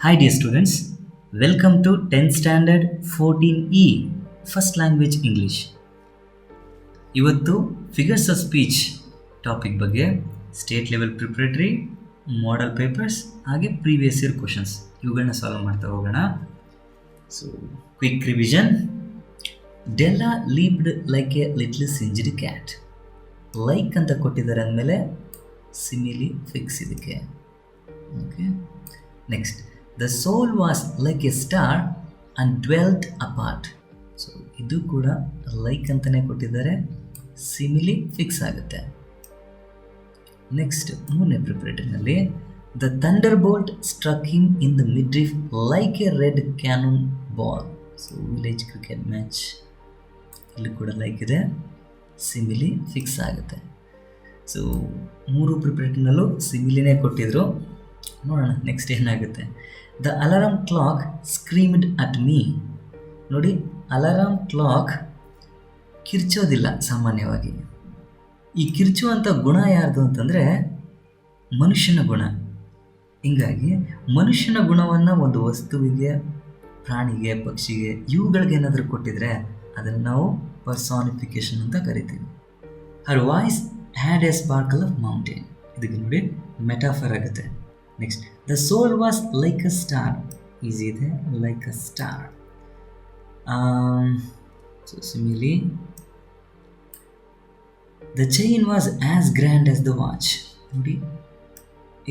Hi dear students, welcome to 10th standard 14E First Language English. ಇವತ್ತು figures of speech topic ಬಗ್ಗೆ state level preparatory model papers ಹಾಗೆ previous year questions ಇವುಗಳನ್ನ solve ಮಾಡ್ತಾ ಹೋಗೋಣ. So quick revision. Della leaped like a little singed cat. Like ಅಂತ ಕೊಟ್ಟಿದ್ದಾರೆ ಅಂದಮೇಲೆ simile fix ಇದಕ್ಕೆ. Okay, next the soul was like a star and dwelt apart. So ಇದು ಕೂಡ ಲೈಕ್ ಅಂತಲೇ ಕೊಟ್ಟಿದ್ದಾರೆ, ಸಿಮಿಲಿ ಫಿಕ್ಸ್ ಆಗುತ್ತೆ. ನೆಕ್ಸ್ಟ್ ಮೂರನೇ ಪ್ರಿಪ್ರೇಟರಿನಲ್ಲಿ the thunderbolt struck him in the midriff like a red cannon ball. So village cricket match, ಇಲ್ಲಿ ಕೂಡ like ಇದೆ, ಸಿಮಿಲಿ ಫಿಕ್ಸ್ ಆಗುತ್ತೆ. ಸೊ ಮೂರು ಪ್ರಿಪ್ರೇಟರಿನಲ್ಲೂ ಸಿಮಿಲಿನೇ ಕೊಟ್ಟಿದ್ರು. ನೋಡೋಣ ನೆಕ್ಸ್ಟ್ ಏನಾಗುತ್ತೆ. The alarm clock screamed at me. ನೋಡಿ, ಅಲಾರಾಮ್ ಕ್ಲಾಕ್ ಕಿರ್ಚೋದಿಲ್ಲ ಸಾಮಾನ್ಯವಾಗಿ. ಈ ಕಿರ್ಚುವಂಥ ಗುಣ ಯಾರ್ದು ಅಂತಂದರೆ ಮನುಷ್ಯನ ಗುಣ. ಹೀಗಾಗಿ ಮನುಷ್ಯನ ಗುಣವನ್ನು ಒಂದು ವಸ್ತುವಿಗೆ, ಪ್ರಾಣಿಗೆ, ಪಕ್ಷಿಗೆ ಇವುಗಳಿಗೆ ಏನಾದರೂ ಕೊಟ್ಟಿದ್ರೆ ಅದನ್ನು ನಾವು ಪರ್ಸಾನಿಫಿಕೇಶನ್ ಅಂತ ಕರಿತೀವಿ. Her voice had a sparkle of mountain. ಇದಕ್ಕೆ ನೋಡಿ ಮೆಟಾಫರ್ ಆಗುತ್ತೆ. Next the soul was like a star. Easy ಇದೆ, like a star. So simile the chain was as grand as the watch. ನೋಡಿ,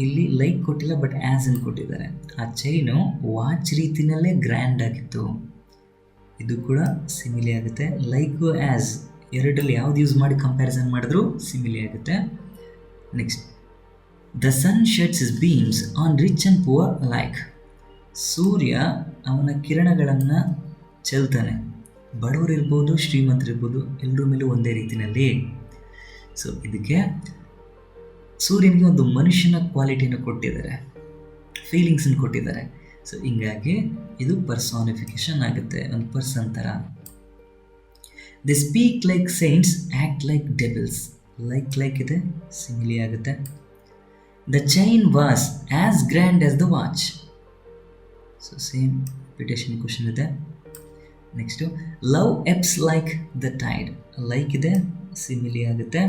ಇಲ್ಲಿ ಲೈಕ್ ಕೊಟ್ಟಿಲ್ಲ, but as ಅಂತ ಕೊಟ್ಟಿದ್ದಾರೆ. ಆ ಚೈನು ವಾಚ್ ರೀತಿಯಲ್ಲೇ ಗ್ರ್ಯಾಂಡ್ ಆಗಿತ್ತು. ಇದು ಕೂಡ ಸಿಮಿಲಿ ಆಗುತ್ತೆ. ಲೈಕು ಆ್ಯಸ್ ಎರಡರಲ್ಲಿ ಯಾವ್ದು ಯೂಸ್ ಮಾಡಿ ಕಂಪ್ಯಾರಿಸನ್ ಮಾಡಿದ್ರೂ ಸಿಮಿಲಿ ಆಗುತ್ತೆ. Next the sun sheds his beams on rich and poor like. ಸೂರ್ಯ ಅವನ ಕಿರಣಗಳನ್ನು ಚೆಲ್ತಾನೆ, ಬಡವರಿರ್ಬೋದು ಶ್ರೀಮಂತರಿರ್ಬೋದು ಎಲ್ಲರ ಮೇಲೂ ಒಂದೇ ರೀತಿಯಲ್ಲಿ. ಸೊ ಇದಕ್ಕೆ ಸೂರ್ಯನಿಗೆ ಒಂದು ಮನುಷ್ಯನ ಕ್ವಾಲಿಟಿಯನ್ನು ಕೊಟ್ಟಿದ್ದಾರೆ, ಫೀಲಿಂಗ್ಸನ್ನು ಕೊಟ್ಟಿದ್ದಾರೆ. ಸೊ ಹಿಂಗಾಗಿ ಇದು ಪರ್ಸಾನಿಫಿಕೇಶನ್ ಆಗುತ್ತೆ, ಒಂದು ಪರ್ಸನ್ ಥರ. They speak like saints act like devils. Like ಇದೆ, ಸಿಮಿಲಿ ಆಗುತ್ತೆ. The chain was as grand as the watch. So same repetition question ಇದೆ. Next love ebbs like the tide. Like ಇದೆ, simile ಆಗುತ್ತೆ.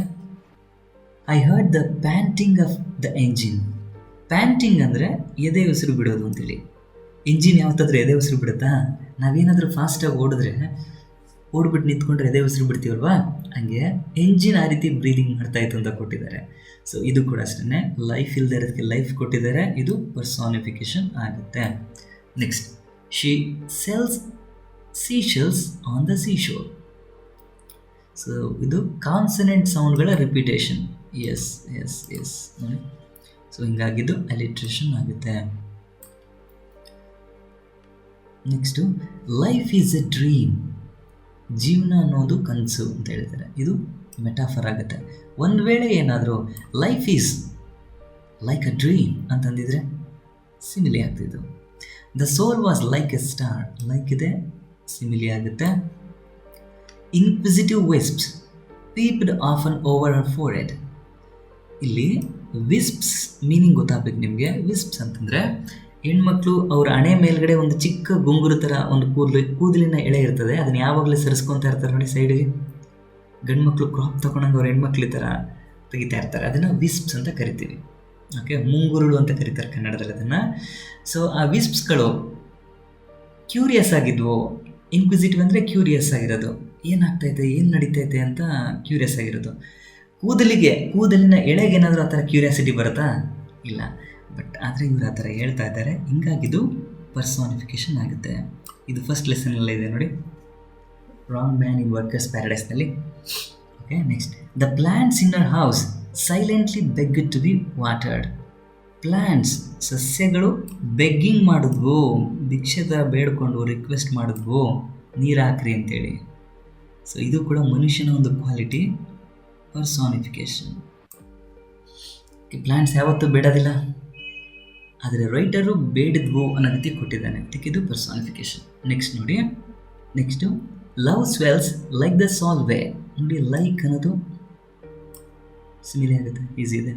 I heard the panting of the engine. Panting ಅಂದರೆ ಎದೆ ಉಸಿರು ಬಿಡೋದು ಅಂತೇಳಿ. ಇಂಜಿನ್ ಯಾವತ್ತಾದ್ರೂ ಎದೆ ಉಸಿರು ಬಿಡುತ್ತಾ? ನಾವೇನಾದರೂ ಫಾಸ್ಟಾಗಿ ಓಡ್ಬಿಟ್ಟು ನಿಂತ್ಕೊಂಡ್ರೆ ಎದೆ ಉಸಿರು ಬಿಡ್ತೀವಲ್ವಾ, ಹಂಗೆ ಎಂಜಿನ್ ಆ ರೀತಿ ಬ್ರೀದಿಂಗ್ ಮಾಡ್ತಾಯಿತ್ತು ಅಂತ ಕೊಟ್ಟಿದ್ದಾರೆ. ಸೊ ಇದು ಕೂಡ ಅಷ್ಟೇ, ಲೈಫ್ ಇಲ್ಲದೆ ಇರೋದಕ್ಕೆ ಲೈಫ್ ಕೊಟ್ಟಿದ್ದಾರೆ, ಇದು ಪರ್ಸಾನಿಫಿಕೇಶನ್ ಆಗುತ್ತೆ. Next she sells seashells on the seashore. So ಇದು ಕಾನ್ಸನೆಂಟ್ ಸೌಂಡ್ಗಳ ರಿಪಿಟೇಷನ್. ಎಸ್ ಎಸ್ ಎಸ್ ನೋಡಿ. ಸೊ ಹಿಂಗಾಗಿದ್ದು ಅಲಿಟ್ರೇಷನ್ ಆಗುತ್ತೆ. Next life is a dream. ಜೀವನ ಅನ್ನೋದು ಕನಸು ಅಂತ ಹೇಳ್ತಾರೆ. ಇದು ಮೆಟಾಫರ್ ಆಗುತ್ತೆ. ಒಂದು ವೇಳೆ ಏನಾದರೂ life is like a dream ಅಂತಂದಿದ್ರೆ ಸಿಮಿಲಿ ಆಗ್ತಿದ್ದು. The soul was like a star. Like ಇದೆ, ಸಿಮಿಲಿ ಆಗುತ್ತೆ. Inquisitive wisps peeped often over her forehead. ಇಲ್ಲಿ ವಿಸ್ಪ್ಸ್ ಮೀನಿಂಗ್ ಗೊತ್ತಾಗಬೇಕು ನಿಮಗೆ. ವಿಸ್ಪ್ಸ್ ಅಂತಂದರೆ ಹೆಣ್ಮಕ್ಳು ಅವ್ರ ಹಣೆ ಮೇಲ್ಗಡೆ ಒಂದು ಚಿಕ್ಕ ಗುಂಗುರು ಥರ ಒಂದು ಕೂದಲಿನ ಎಳೆ ಇರ್ತದೆ, ಅದನ್ನು ಯಾವಾಗಲೂ ಸರಿಸ್ಕೊತಾ ಇರ್ತಾರೆ ನೋಡಿ ಸೈಡ್ಗೆ. ಗಂಡು ಮಕ್ಕಳು ಕ್ರಾಪ್ ತೊಗೊಂಡಂಗೆ ಅವ್ರ ಹೆಣ್ಮಕ್ಳು ಈ ಥರ ತೆಗಿತಾ ಇರ್ತಾರೆ, ಅದನ್ನು ವಿಸ್ಪ್ಸ್ ಅಂತ ಕರಿತೀವಿ. ಓಕೆ, ಮುಂಗುರುಳು ಅಂತ ಕರೀತಾರೆ ಕನ್ನಡದಲ್ಲಿ ಅದನ್ನು. ಸೊ ಆ ವಿಸ್ಪ್ಸ್ಗಳು ಕ್ಯೂರಿಯಸ್ ಆಗಿದ್ವು. ಇನ್ಕ್ವಿಸಿಟಿವ್ ಅಂದರೆ ಕ್ಯೂರಿಯಸ್ ಆಗಿರೋದು, ಏನಾಗ್ತೈತೆ, ಏನು ನಡೀತೈತೆ ಅಂತ ಕ್ಯೂರಿಯಸ್ ಆಗಿರೋದು. ಕೂದಲಿನ ಎಳೆಗೇನಾದರೂ ಆ ಥರ ಕ್ಯೂರಿಯಾಸಿಟಿ ಬರುತ್ತಾ? ಇಲ್ಲ. ಬಟ್ ಆದರೆ ಇವರು ಆ ಥರ ಹೇಳ್ತಾ ಇದ್ದಾರೆ, ಹಿಂಗಾಗಿದ್ದು ಪರ್ಸಾನಿಫಿಕೇಶನ್ ಆಗುತ್ತೆ. ಇದು ಫಸ್ಟ್ ಲೆಸನಲ್ಲೇ ಇದೆ ನೋಡಿ, ರಾಂಗ್ ಮ್ಯಾನ್ ಇನ್ ವರ್ಕರ್ಸ್ ಪ್ಯಾರಡೈಸ್ನಲ್ಲಿ. Okay, next the plants in our house silently begged to be watered. Plants ಸಸ್ಯಗಳು ಬೆಗ್ಗಿಂಗ್ ಮಾಡಿದ್ವು, ಭಿಕ್ಷೆ ಥರ ಬೇಡ್ಕೊಂಡು ರಿಕ್ವೆಸ್ಟ್ ಮಾಡಿದ್ವು, ನೀರು ಹಾಕ್ರಿ ಅಂತೇಳಿ. ಸೊ ಇದು ಕೂಡ ಮನುಷ್ಯನ ಒಂದು ಕ್ವಾಲಿಟಿ, ಪರ್ಸಾನಿಫಿಕೇಶನ್. ಪ್ಲಾಂಟ್ಸ್ ಯಾವತ್ತೂ ಬೇಡೋದಿಲ್ಲ, ಆದರೆ ರೈಟರು ಬೇಡಿದ್ವು ಅನ್ನೋ ರೀತಿ ಕೊಟ್ಟಿದ್ದಾನೆ, ಅದಕ್ಕೆ ಇದು ಪರ್ಸಾನಿಫಿಕೇಶನ್. ನೆಕ್ಸ್ಟ್ ನೋಡಿ, next love swells like the Solway. ನೋಡಿ, ಲೈಕ್ ಅನ್ನೋದು ಸಿಮಿಲಿ ಆಗುತ್ತೆ, ಈಸಿ ಇದೆ.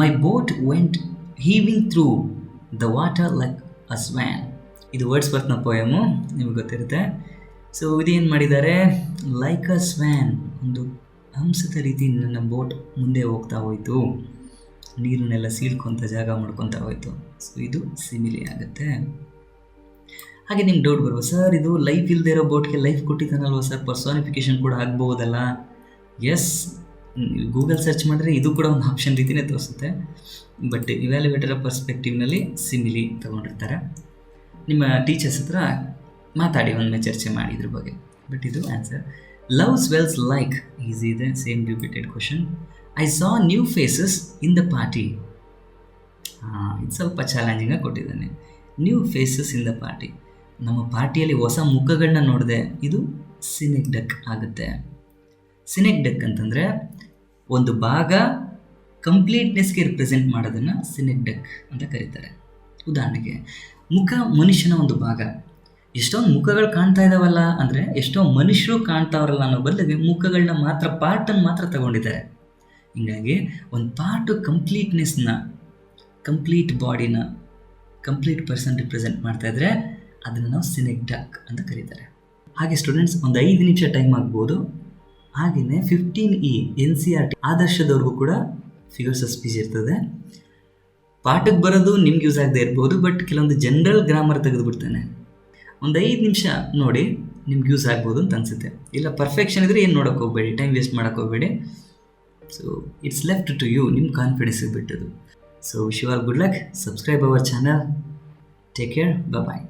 My boat went heaving through the water like a swan. ಇದು ವರ್ಡ್ಸ್ ಬರ್ತ್ನ ಪೋಯಮು, ನಿಮಗೆ ಗೊತ್ತಿರುತ್ತೆ. ಸೊ ಇದೇನು ಮಾಡಿದ್ದಾರೆ, ಲೈಕ್ ಅ ಸ್ವ್ಯಾನ್, ಒಂದು ಹಂಸದ ರೀತಿ ನನ್ನ ಬೋಟ್ ಮುಂದೆ ಹೋಗ್ತಾ ಹೋಯಿತು, ನೀರನ್ನೆಲ್ಲ ಸೀಳ್ಕೊತ ಜಾಗ ಮಾಡ್ಕೊತಾ ಹೋಯಿತು. ಸೊ ಇದು ಸಿಮಿಲಿ ಆಗುತ್ತೆ. ಹಾಗೆ ನಿಮ್ಗೆ ಡೌಟ್ ಬರ್ಬೋದು, ಸರ್ ಇದು ಲೈಫ್ ಇಲ್ಲದೆ ಇರೋ ಬೋಟ್ಗೆ ಲೈಫ್ ಕೊಟ್ಟಿದ್ದಾನಲ್ವ ಸರ್, ಪರ್ಸಾನಿಫಿಕೇಶನ್ ಕೂಡ ಆಗ್ಬೋದಲ್ಲ. ಎಸ್, ಗೂಗಲ್ ಸರ್ಚ್ ಮಾಡಿದ್ರೆ ಇದು ಕೂಡ ಒಂದು ಆಪ್ಷನ್ ರೀತಿಯೇ ತೋರಿಸುತ್ತೆ. ಬಟ್ ಇವ್ಯಾಲ್ಯುವೇಟರ್ ಪರ್ಸ್ಪೆಕ್ಟಿವ್ನಲ್ಲಿ ಸಿಮಿಲಿ ತೊಗೊಂಡಿರ್ತಾರೆ. ನಿಮ್ಮ ಟೀಚರ್ಸ್ ಹತ್ರ ಮಾತಾಡಿ, ಒಮ್ಮೆ ಚರ್ಚೆ ಮಾಡಿ ಇದ್ರ ಬಗ್ಗೆ. ಬಟ್ ಇದು answer. Love swells like easy ಇದೆ, same repeated question. I saw new faces in the party. ಇದು ಸ್ವಲ್ಪ ಚಾಲೆಂಜಿಂಗಾಗಿ ಕೊಟ್ಟಿದ್ದಾನೆ. New faces in the party, ನಮ್ಮ ಪಾರ್ಟಿಯಲ್ಲಿ ಹೊಸ ಮುಖಗಳನ್ನ ನೋಡಿದೆ. ಇದು ಸಿನೆಕ್ಡಕ್ ಆಗುತ್ತೆ. ಸಿನೆಕ್ಡಕ್ ಅಂತಂದರೆ ಒಂದು ಭಾಗ ಕಂಪ್ಲೀಟ್ನೆಸ್ಗೆ ರಿಪ್ರೆಸೆಂಟ್ ಮಾಡೋದನ್ನು ಸಿನೆಕ್ಡಕ್ ಅಂತ ಕರೀತಾರೆ. ಉದಾಹರಣೆಗೆ, ಮುಖ ಮನುಷ್ಯನ ಒಂದು ಭಾಗ. ಎಷ್ಟೊಂದು ಮುಖಗಳು ಕಾಣ್ತಾ ಇದ್ದಾವಲ್ಲ ಅಂದರೆ ಎಷ್ಟೋ ಮನುಷ್ಯರು ಕಾಣ್ತಾವ್ರಲ್ಲ ಅನ್ನೋ ಬದಲಿಗೆ ಮುಖಗಳನ್ನ ಮಾತ್ರ, ಪಾರ್ಟನ್ನು ಮಾತ್ರ ತಗೊಂಡಿದ್ದಾರೆ. ಹೀಗಾಗಿ ಒಂದು ಪಾರ್ಟು ಕಂಪ್ಲೀಟ್ನೆಸ್ನ, ಕಂಪ್ಲೀಟ್ ಬಾಡಿನ, ಕಂಪ್ಲೀಟ್ ಪರ್ಸನ್ ರಿಪ್ರೆಸೆಂಟ್ ಮಾಡ್ತಾಯಿದ್ರೆ ಅದನ್ನು ನಾವು ಸಿನೆಕ್ಡಕ್ ಅಂತ ಕರೀತಾರೆ. ಹಾಗೆ ಸ್ಟೂಡೆಂಟ್ಸ್, ಒಂದು 5 ನಿಮಿಷ ಟೈಮ್ ಆಗ್ಬೋದು. ಹಾಗೆಯೇ 15E NCERT ಆದರ್ಶದವ್ರಿಗೂ ಕೂಡ ಫಿಗರ್ಸ್ ಆಫ್ ಸ್ಪೀಚ್ ಇರ್ತದೆ. ಪಾಠಕ್ಕೆ ಬರೋದು ನಿಮ್ಗೆ ಯೂಸ್ ಆಗದೆ ಇರ್ಬೋದು, ಬಟ್ ಕೆಲವೊಂದು ಜನರಲ್ ಗ್ರಾಮರ್ ತೆಗೆದುಬಿಡ್ತಾನೆ. ಒಂದು 5 ನಿಮಿಷ ನೋಡಿ, ನಿಮ್ಗೆ ಯೂಸ್ ಆಗ್ಬೋದು ಅಂತ ಅನಿಸುತ್ತೆ. ಇಲ್ಲ ಪರ್ಫೆಕ್ಷನ್ ಇದ್ದರೆ ಏನು ನೋಡೋಕೆ ಹೋಗಬೇಡಿ, ಟೈಮ್ ವೇಸ್ಟ್ ಮಾಡೋಕ್ಕೆ ಹೋಗಬೇಡಿ. So it's left to you, ನಿಮ್ಮ ಕಾನ್ಫಿಡೆನ್ಸಿಗೆ ಬಿಟ್ಟದು. So wish you all good luck. Subscribe our channel. Take care. Bye.